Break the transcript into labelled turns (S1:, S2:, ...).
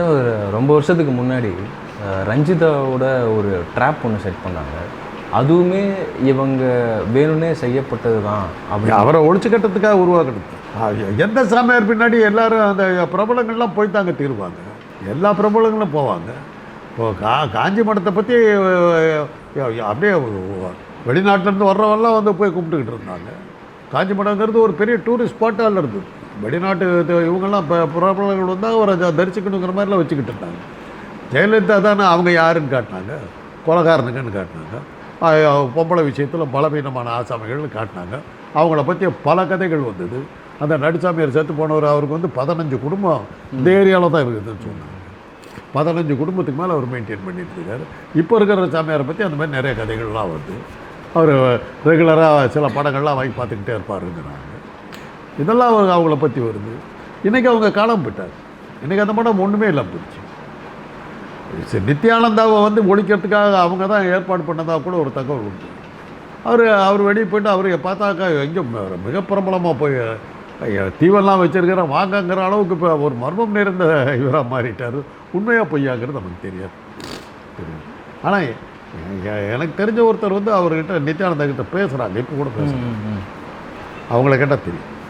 S1: ஒரு ரொம்ப வருஷத்துக்கு முன்னாடி ரஞ்சிதாவோட ஒரு ட்ராப் ஒன்று செட் பண்ணாங்க. அதுவுமே இவங்க வேணும்னே செய்யப்பட்டது தான். அப்படி
S2: அவரை ஒழிச்சு கட்டத்துக்காக உருவாக்கணும். எந்த சாமியார் பின்னாடி எல்லாரும் அந்த பிரபலங்கள்லாம் போய் தாங்க தீருவாங்க. எல்லா பிரபலங்களும் போவாங்க. இப்போ காஞ்சி மடத்தை பற்றி அப்படியே வெளிநாட்டிலேருந்து வர்றவெல்லாம் வந்து போய் கும்பிட்டுக்கிட்டு இருந்தாங்க. காஞ்சி மடங்கிறது ஒரு பெரிய டூரிஸ்ட் ஸ்பாட்டால் இருந்தது. வெளிநாட்டு இவங்கெல்லாம் இப்போ பிரபலங்கள் வந்தால் அவரை தரிசிக்கணுங்கிற மாதிரிலாம் வச்சுக்கிட்டு இருந்தாங்க. ஜெயலலிதா தானே அவங்க யாருன்னு காட்டினாங்க, கொலகாரனுங்கன்னு காட்டினாங்க. பொம்பளை விஷயத்தில் பலவீனமான ஆசாமிகள்னு காட்டினாங்க. அவங்கள பற்றி பல கதைகள் வந்தது. அந்த நடுசாமியார் செத்து போனவர், அவருக்கு வந்து 15 குடும்பம் இந்த ஏரியாவில் தான் இருக்குதுன்னு சொன்னாங்க. 15 குடும்பத்துக்கு மேலே அவர் மெயின்டைன் பண்ணிட்டு இருக்காரு. இப்போ இருக்கிற சாமியாரை பற்றி அந்த மாதிரி நிறைய கதைகள்லாம் வருது. அவர் ரெகுலராக சில படங்கள்லாம் வாங்கி பார்த்துக்கிட்டே இருப்பாருங்கிறாங்க. இதெல்லாம் அவங்கள பற்றி வருது. இன்றைக்கி அவங்க காலம் போயிட்டார். இன்றைக்கி அந்த படம் ஒன்றுமே இல்லாமல் போயிடுச்சு. நித்யானந்தாவை வந்து ஒழிக்கிறதுக்காக அவங்க தான் ஏற்பாடு பண்ணதாக கூட ஒரு தகவல் உண்டு. அவர் வெளியே போய்ட்டு அவர் பார்த்தாக்கா எங்கே மிக பிரபலமாக போய் தீவெல்லாம் வச்சுருக்கிற வாங்கங்கிற அளவுக்கு இப்போ ஒரு மர்மம் நிறைந்த இவராக மாறிட்டார். உண்மையாக பொய்யாங்கிறது நமக்கு தெரியாது. ஆனால் எனக்கு தெரிஞ்ச ஒருத்தர் வந்து அவர்கிட்ட நித்யானந்தா கிட்ட பேசுகிறாங்க. இப்போ கூட பேசுகிறாங்க. அவங்கள கேட்டால் தெரியும்.